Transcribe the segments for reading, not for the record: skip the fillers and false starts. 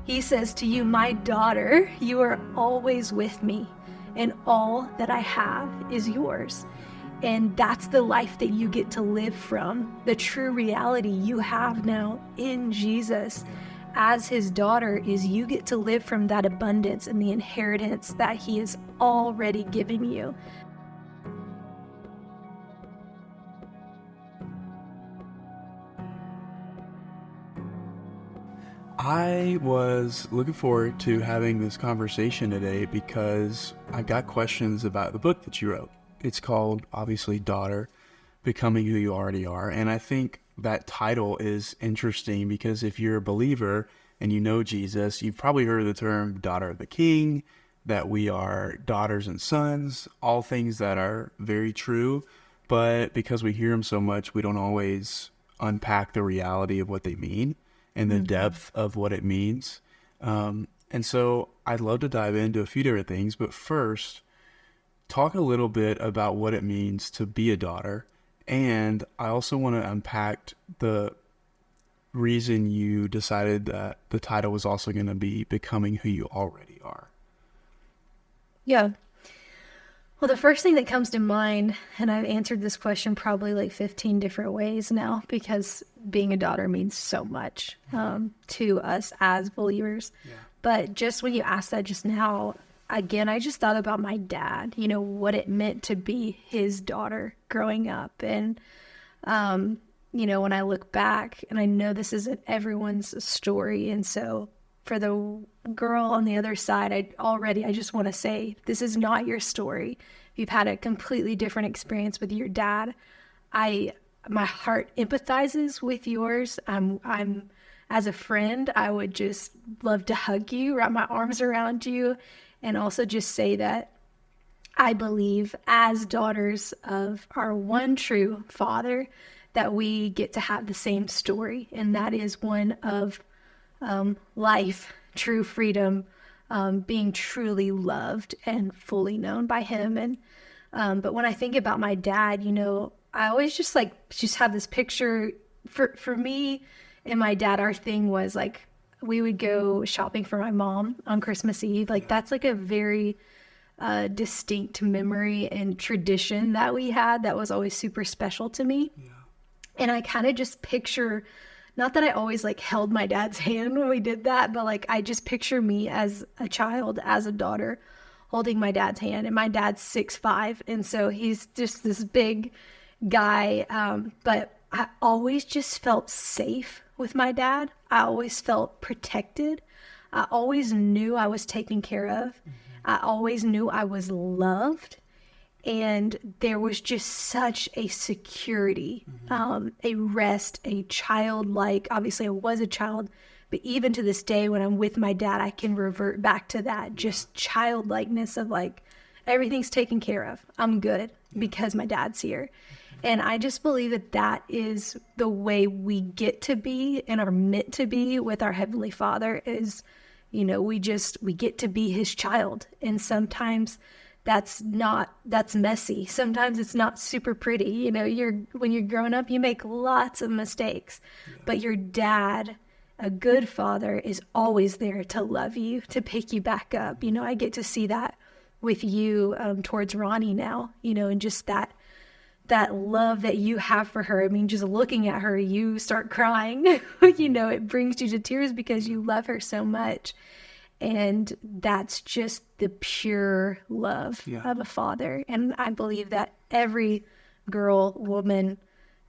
He says to you, my daughter, you are always with me, and all that I have is yours. And that's the life that you get to live from. The true reality you have now in Jesus as his daughter is you get to live from that abundance and the inheritance that he is already giving you. I was looking forward to having this conversation today because I got questions about the book that you wrote. It's called, obviously, Daughter, Becoming Who You Already Are. And I think that title is interesting because if you're a believer and you know Jesus, you've probably heard of the term daughter of the king, that we are daughters and sons, all things that are very true. But because we hear them so much, we don't always unpack the reality of what they mean and the depth of what it means. And so I'd love to dive into a few different things, but first, talk a little bit about what it means to be a daughter. And I also want to unpack the reason you decided that the title was also going to be Becoming Who You Already Are. Yeah. Well, the first thing that comes to mind, and I've answered this question probably like 15 different ways now, because being a daughter means so much to us as believers. Yeah. But just when you asked that just now, again, I just thought about my dad, what it meant to be his daughter growing up. And, when I look back, and I know this isn't everyone's story, and so for the girl on the other side, I just want to say, this is not your story. If you've had a completely different experience with your dad, my heart empathizes with yours. I'm as a friend, I would just love to hug you, wrap my arms around you, and also just say that I believe as daughters of our one true Father that we get to have the same story, and that is one of life, true freedom, being truly loved and fully known by him. And but when I think about my dad, I always just have this picture for me and my dad. Our thing was like we would go shopping for my mom on Christmas Eve. That's like a very distinct memory and tradition that we had that was always super special to me. Yeah. And I kind of just picture, not that I always held my dad's hand when we did that, but I just picture me as a child, as a daughter, holding my dad's hand. And my dad's 6'5", and so he's just this big guy. But I always just felt safe with my dad. I always felt protected. I always knew I was taken care of. Mm-hmm. I always knew I was loved. And there was just such a security, a rest, a childlike. Obviously, I was a child, but even to this day, when I'm with my dad, I can revert back to that just childlikeness of everything's taken care of. I'm good because my dad's here. And I just believe that that is the way we get to be and are meant to be with our Heavenly Father is, we get to be his child. And sometimes that's messy. Sometimes it's not super pretty. When you're growing up, you make lots of mistakes, but your dad, a good father, is always there to love you, to pick you back up. I get to see that with you towards Rhonny now, and just that love that you have for her. I mean, just looking at her, you start crying, it brings you to tears because you love her so much. And that's just the pure love of a father. And I believe that every girl, woman,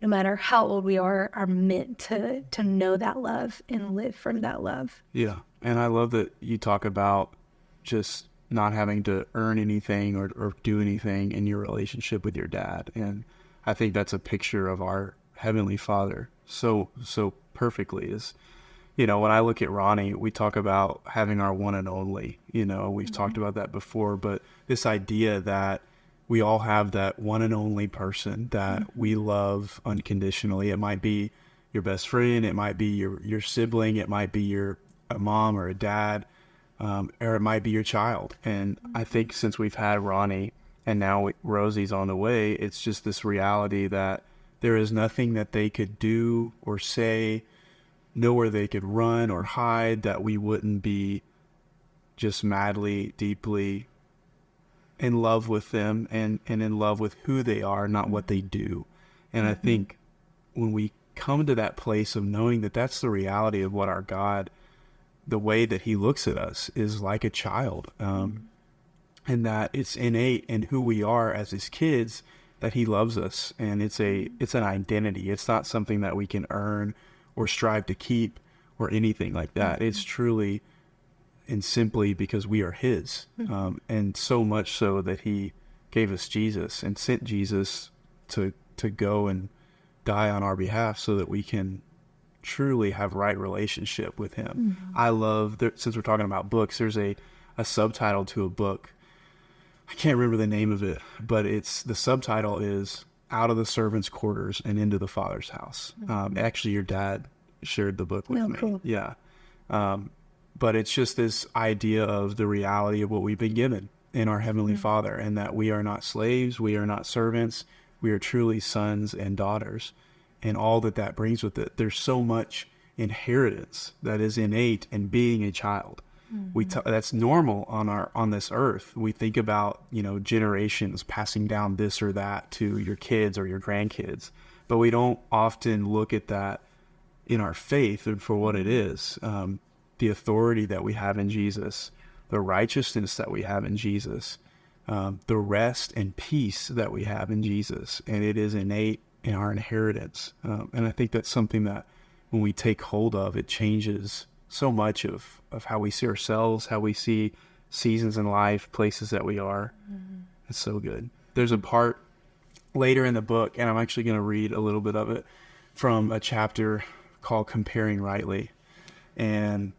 no matter how old we are meant to know that love and live from that love. Yeah. And I love that you talk about just not having to earn anything or do anything in your relationship with your dad. And I think that's a picture of our Heavenly Father so perfectly. Is when I look at Rhonny, we talk about having our one and only, we've talked about that before, but this idea that we all have that one and only person that we love unconditionally. It might be your best friend, it might be your sibling, it might be a mom or a dad, or it might be your child. And I think since we've had Rhonny and now Rosie's on the way, it's just this reality that there is nothing that they could do or say nowhere they could run or hide, that we wouldn't be just madly, deeply in love with them and in love with who they are, not what they do. And I think when we come to that place of knowing that that's the reality of what our God, the way that he looks at us is like a child, and that it's innate in who we are as his kids, that he loves us. And it's an identity. It's not something that we can earn or strive to keep or anything like that. It's truly and simply because we are his. And so much so that he gave us Jesus and sent Jesus to go and die on our behalf so that we can truly have right relationship with him. I love, since we're talking about books, there's a subtitle to a book. I can't remember the name of it, but the subtitle is Out of the Servant's Quarters and Into the Father's House. Actually, your dad shared the book with me. Cool. Yeah. But it's just this idea of the reality of what we've been given in our Heavenly Father, and that we are not slaves, we are not servants, we are truly sons and daughters, and all that brings with it. There's so much inheritance that is innate in being a child. That's normal on this earth. We think about, generations passing down this or that to your kids or your grandkids, but we don't often look at that in our faith and for what it is. The authority that we have in Jesus, the righteousness that we have in Jesus, the rest and peace that we have in Jesus, and it is innate in our inheritance. And I think that's something that when we take hold of, it changes so much of how we see ourselves, how we see seasons in life, places that we are. It's so good. There's a part later in the book, and I'm actually going to read a little bit of it from a chapter called Comparing Rightly. And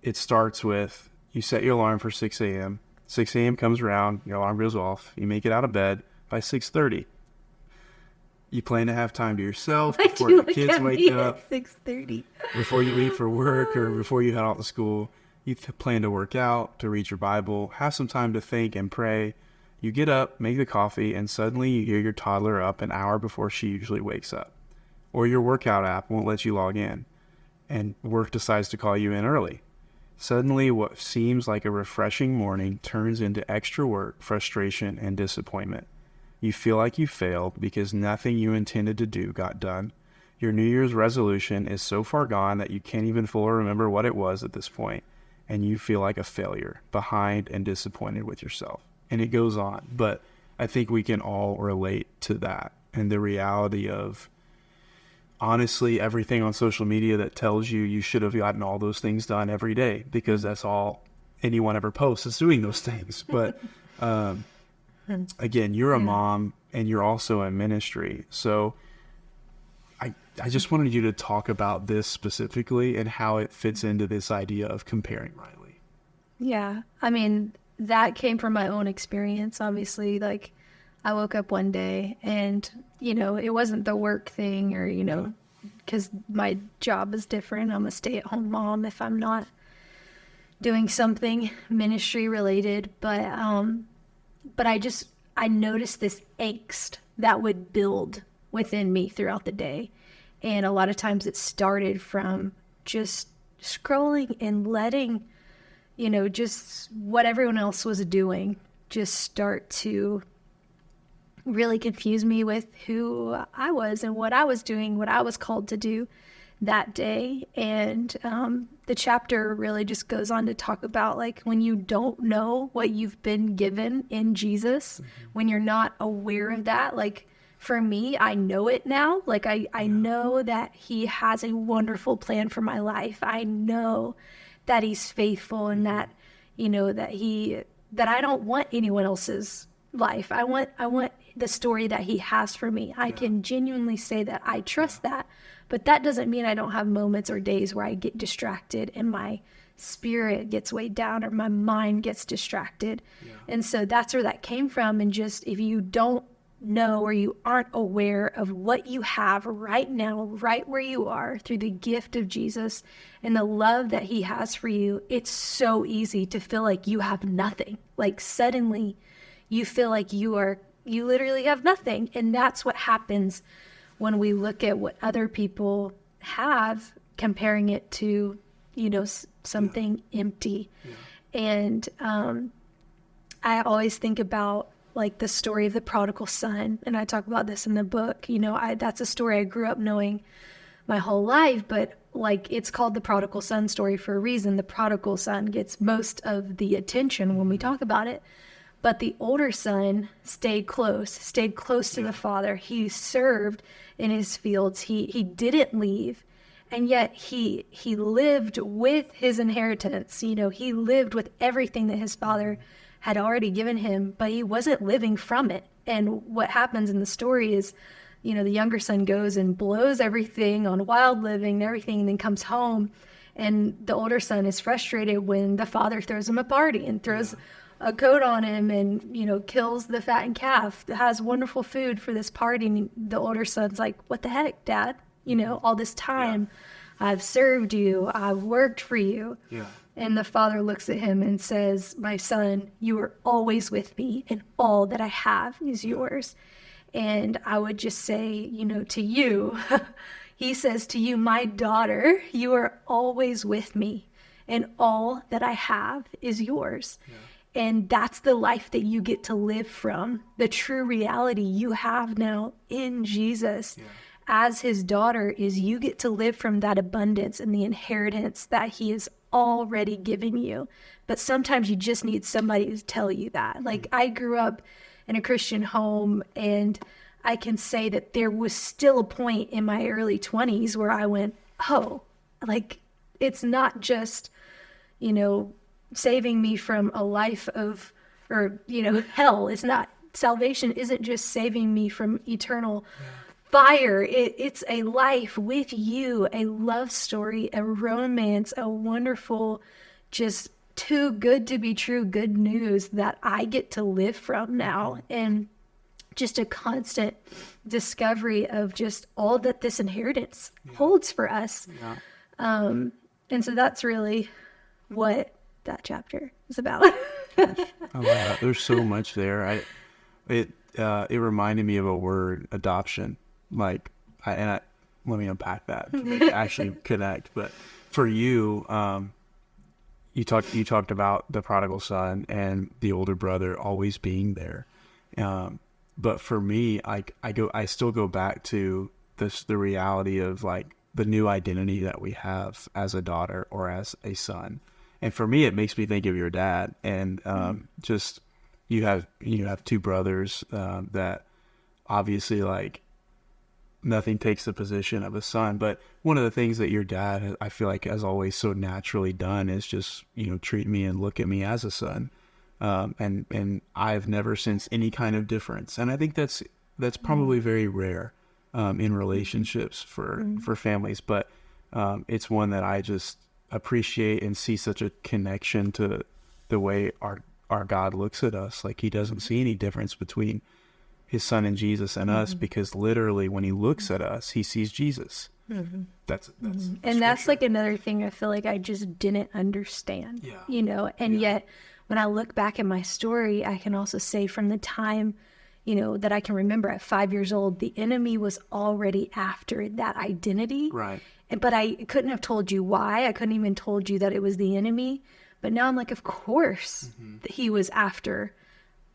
it starts with, you set your alarm for 6 a.m. 6 a.m. comes around, your alarm goes off, you make it out of bed by 6:30. You plan to have time to yourself before your kids wake up. 6:30. Before you leave for work or before you head out to school. You plan to work out, to read your Bible, have some time to think and pray. You get up, make the coffee, and suddenly you hear your toddler up an hour before she usually wakes up. Or your workout app won't let you log in, and work decides to call you in early. Suddenly, what seems like a refreshing morning turns into extra work, frustration, and disappointment. You feel like you failed because nothing you intended to do got done. Your New Year's resolution is so far gone that you can't even fully remember what it was at this point, and you feel like a failure, behind and disappointed with yourself. And it goes on, but I think we can all relate to that and the reality of, honestly, everything on social media that tells you should have gotten all those things done every day, because that's all anyone ever posts is doing those things. But again, you're a mom and you're also in ministry. So I just wanted you to talk about this specifically and how it fits into this idea of comparing rightly. Yeah. I mean, that came from my own experience, obviously. Like, I woke up one day and, it wasn't the work thing or, because my job is different. I'm a stay-at-home mom if I'm not doing something ministry related. But I noticed this angst that would build within me throughout the day. And a lot of times it started from just scrolling and letting, just what everyone else was doing just start to really confuse me with who I was and what I was doing, what I was called to do that day. And the chapter really just goes on to talk about, like, when you don't know what you've been given in Jesus, when you're not aware of that, like, for me, I know it now. Like, I know that he has a wonderful plan for my life. I know that he's faithful and that, that I don't want anyone else's life. I want the story that he has for me. I can genuinely say that I trust that, but that doesn't mean I don't have moments or days where I get distracted and my spirit gets weighed down or my mind gets distracted. And so that's where that came from. And just, if you don't know or you aren't aware of what you have right now, right where you are, through the gift of Jesus and the love that he has for you, it's so easy to feel like you have nothing. Like, suddenly you feel like you literally have nothing. And that's what happens when we look at what other people have comparing it to, something empty. And I always think about like the story of the prodigal son. And I talk about this in the book. That's a story I grew up knowing my whole life, but like it's called the prodigal son story for a reason. The prodigal son gets most of the attention when we talk about it. But the older son stayed close to the father. He served in his fields. He didn't leave. And yet he lived with his inheritance. He lived with everything that his father had already given him, but he wasn't living from it. And what happens in the story is, the younger son goes and blows everything on wild living and everything, and then comes home. And the older son is frustrated when the father throws him a party and throws a coat on him and, kills the fattened calf, has wonderful food for this party. And the older son's like, what the heck, Dad? All this time I've served you, I've worked for you. Yeah. And the father looks at him and says, my son, you are always with me, and all that I have is yours. And I would just say, to you, he says to you, my daughter, you are always with me, and all that I have is yours. Yeah. And that's the life that you get to live from, the true reality you have now in Jesus. Yeah. As his daughter is you get to live from that abundance and the inheritance that he has already given you. But sometimes you just need somebody to tell you that. Like I grew up in a Christian home, and I can say that there was still a point in my early 20s where I went, oh, like it's not just, saving me from a life of, or, hell. It's not, salvation isn't just saving me from eternal fire. It's a life with you, a love story, a romance, a wonderful, just too good to be true good news that I get to live from now. And just a constant discovery of just all that this inheritance holds for us. Yeah. And so that's really what that chapter is about. Oh, wow. There's so much there. It reminded me of a word, adoption. Let me unpack that to make it actually connect. But for you, you talked about the prodigal son and the older brother always being there. But for me, I still go back to the reality of like the new identity that we have as a daughter or as a son. And for me, it makes me think of your dad, and just you have two brothers that obviously like nothing takes the position of a son. But one of the things that your dad, I feel like, has always so naturally done is just treat me and look at me as a son. And I've never sensed any kind of difference. And I think that's probably very rare in relationships for families. But it's one that I just appreciate and see such a connection to the way our God looks at us. Like he doesn't see any difference between his son and Jesus and us, because literally when he looks at us, he sees Jesus. Mm-hmm. That's and that's like another thing I feel like I just didn't understand, yet when I look back at my story, I can also say from the time, that I can remember at 5 years old, the enemy was already after that identity. Right. But I couldn't have told you why. I couldn't even told you that it was the enemy. But now I'm like, of course that he was after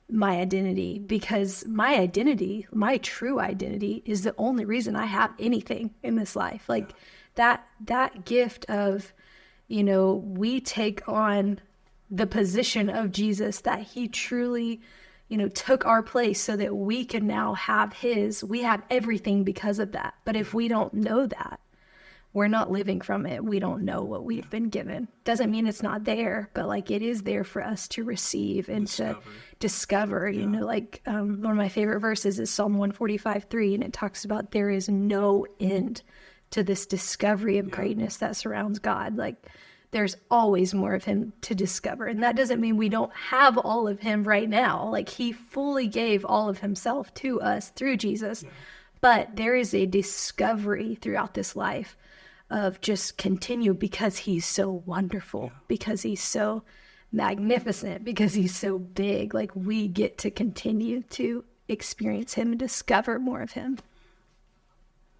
my identity, because my identity, my true identity, is the only reason I have anything in this life. Like that gift of, we take on the position of Jesus, that he truly, took our place so that we can now have his. We have everything because of that. But if we don't know that, we're not living from it. We don't know what we've been given. Doesn't mean it's not there, but like it is there for us to receive and to discover. One of my favorite verses is Psalm 145:3, and it talks about there is no end to this discovery of greatness that surrounds God. Like there's always more of him to discover. And that doesn't mean we don't have all of him right now. Like he fully gave all of himself to us through Jesus. Yeah. But there is a discovery throughout this life of just continue, because he's so wonderful, because he's so magnificent, because he's so big. Like we get to continue to experience him and discover more of him.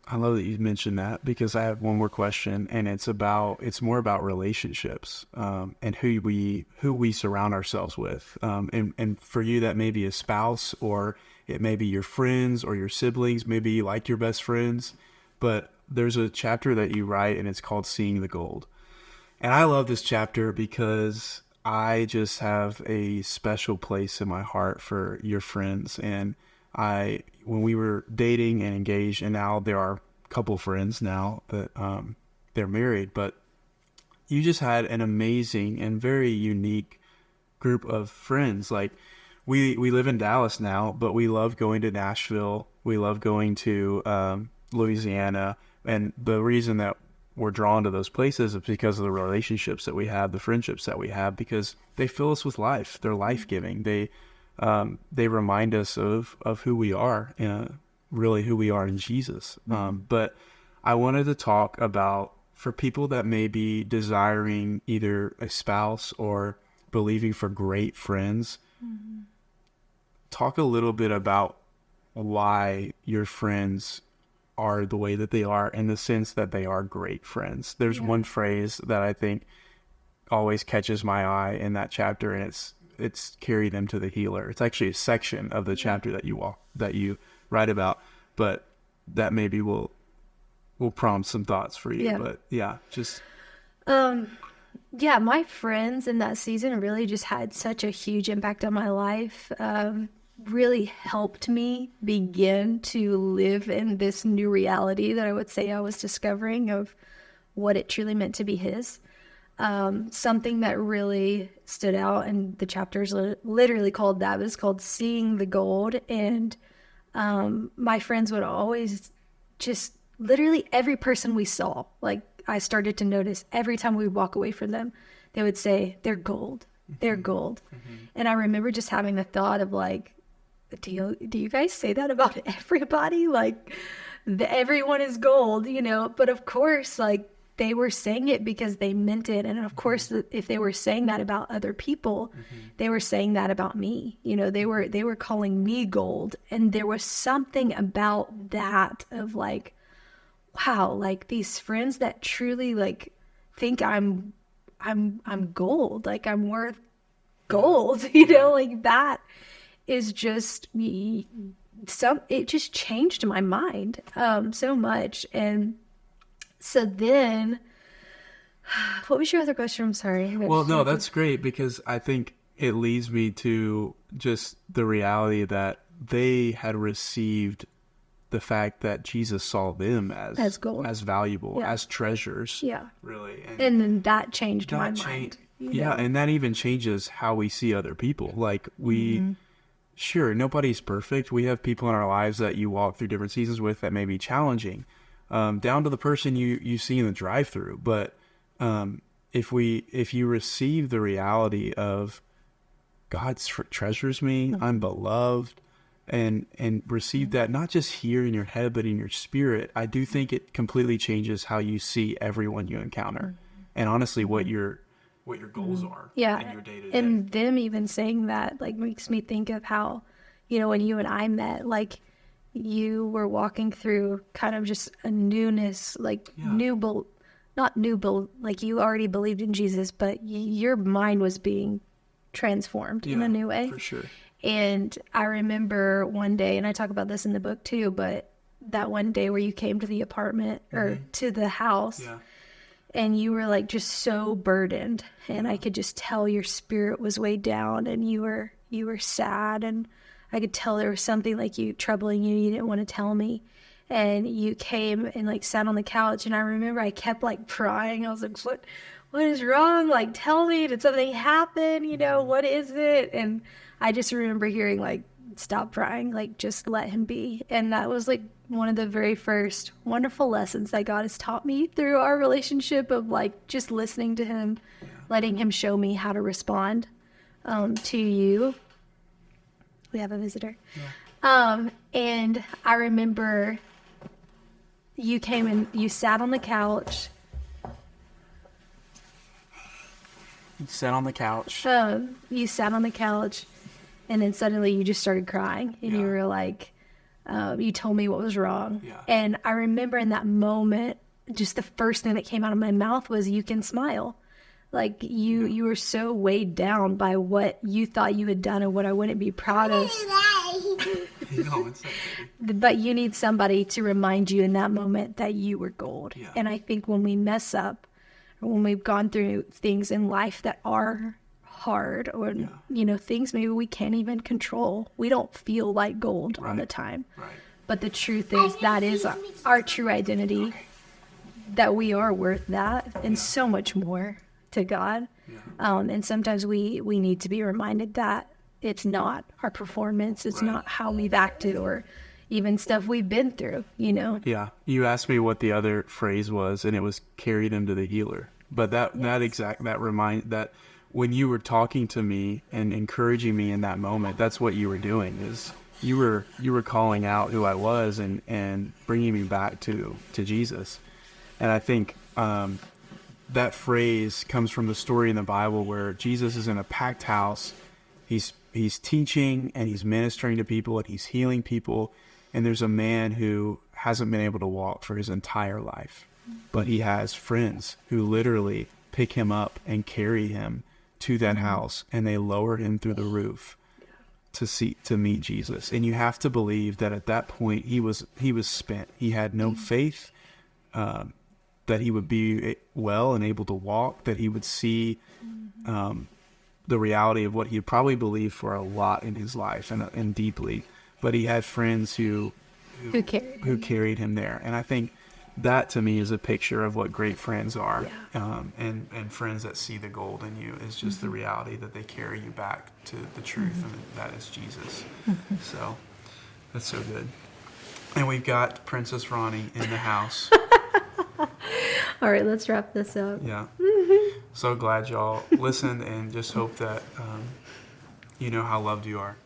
I love that you mentioned that, because I have one more question, and it's more about relationships, and who we surround ourselves with. And for you, that may be a spouse, or it may be your friends or your siblings, maybe you like your best friends. But there's a chapter that you write, and it's called Seeing the Gold. And I love this chapter because I just have a special place in my heart for your friends. And when we were dating and engaged, and now there are a couple friends now that they're married, but you just had an amazing and very unique group of friends. Like, we live in Dallas now, but we love going to Nashville. We love going to Louisiana. And the reason that we're drawn to those places is because of the relationships that we have, the friendships that we have, because they fill us with life. They're life-giving. They remind us of who we are, really who we are in Jesus. But I wanted to talk about, for people that may be desiring either a spouse or believing for great friends, talk a little bit about why your friends are the way that they are, in the sense that they are great friends. There's one phrase that I think always catches my eye in that chapter, and it's carry them to the healer. It's actually a section of the chapter that you write about, but that maybe will prompt some thoughts for you. But my friends in that season really just had such a huge impact on my life. Really helped me begin to live in this new reality that I would say I was discovering of what it truly meant to be his. Something that really stood out, and the chapter's literally called that, was called Seeing the Gold. And my friends would always just, literally every person we saw, like, I started to notice every time we would walk away from them, they would say, they're gold, they're gold. And I remember just having the thought of, like, do you guys say that about everybody? Like, everyone is gold, But of course, like, they were saying it because they meant it. And of course, if they were saying that about other people, they were saying that about me. They were calling me gold. And there was something about that of, like, wow, like, these friends that truly, like, think I'm gold, like, I'm worth gold, like, that is just it just changed my mind so much. And so then, what was your other question? I'm sorry. Well, no, that's great, because I think it leads me to just the reality that they had received the fact that Jesus saw them as gold, as valuable, as treasures. Yeah, really. And then that changed my mind. Yeah, and that even changes how we see other people. Like, sure, nobody's perfect. We have people in our lives that you walk through different seasons with that may be challenging, down to the person you see in the drive-thru. But if you receive the reality of God treasures me, I'm beloved, and receive that not just here in your head but in your spirit, I do think it completely changes how you see everyone you encounter, and honestly what your goals are in your day-to-day. And them even saying that, like, makes me think of how, when you and I met, like, you were walking through kind of just a newness, like, like, you already believed in Jesus, but your mind was being transformed in a new way. For sure. And I remember one day, and I talk about this in the book too, but that one day where you came to the apartment or to the house, and you were, like, just so burdened, and I could just tell your spirit was weighed down, and you were sad, and I could tell there was something, like, troubling you didn't want to tell me. And you came and, like, sat on the couch, and I remember I kept, like, crying. I was like, what is wrong? Like, tell me, did something happen? What is it? And I just remember hearing, like, stop crying, like, just let him be. And that was, like, one of the very first wonderful lessons that God has taught me through our relationship of, like, just listening to him, letting him show me how to respond to you. We have a visitor. And I remember you came and you sat on the couch. You sat on the couch. You sat on the couch, and then suddenly you just started crying, and you were like, You told me what was wrong. Yeah. And I remember in that moment, just the first thing that came out of my mouth was, you can smile. Like you were so weighed down by what you thought you had done and what I wouldn't be proud of. But you need somebody to remind you in that moment that you were gold. Yeah. And I think when we mess up, or when we've gone through things in life that are hard, or things maybe we can't even control, we don't feel like gold all the time. Right. But the truth is, that is our true identity, that we are worth that and so much more to God. And sometimes we need to be reminded that it's not our performance, it's not how we've acted, or even stuff we've been through, Yeah. You asked me what the other phrase was, and it was carry them to the healer. But that when you were talking to me and encouraging me in that moment, that's what you were doing, is you were calling out who I was and bringing me back to Jesus. And I think that phrase comes from the story in the Bible where Jesus is in a packed house. He's teaching and he's ministering to people and he's healing people. And there's a man who hasn't been able to walk for his entire life, but he has friends who literally pick him up and carry him to that house, and they lower him through the roof to meet Jesus. And you have to believe that at that point he was spent. He had no faith that he would be well and able to walk, that he would see the reality of what he had probably believed for a lot in his life and deeply. But he had friends who carried him there. And I think that to me is a picture of what great friends are. And friends that see the gold in you is just the reality that they carry you back to the truth, and that is Jesus. So that's so good. And we've got Princess Rhonny in the house. All right, let's wrap this up. Yeah. So glad y'all listened, and just hope that you know how loved you are.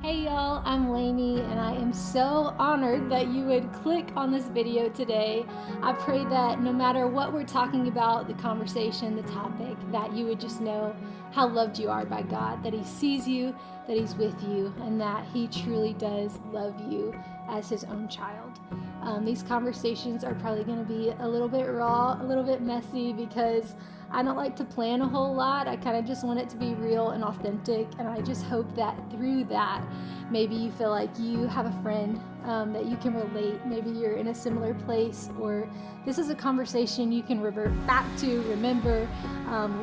Hey y'all, I'm Laney, and I am so honored that you would click on this video today. I pray that no matter what we're talking about, the conversation, the topic, that you would just know how loved you are by God, that He sees you, that He's with you, and that He truly does love you as His own child. These conversations are probably going to be a little bit raw, a little bit messy, because I don't like to plan a whole lot. I kind of just want it to be real and authentic, and I just hope that through that, maybe you feel like you have a friend that you can relate. Maybe you're in a similar place, or this is a conversation you can revert back to, remember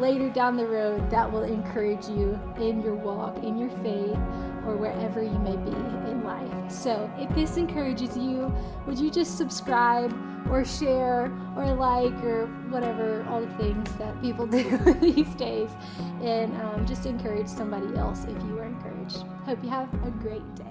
later down the road, that will encourage you in your walk, in your faith, or wherever you may be in life. So if this encourages you, would you just subscribe or share or like, or whatever, all the things that people do these days, and just encourage somebody else if you are encouraged. Hope you have a great day.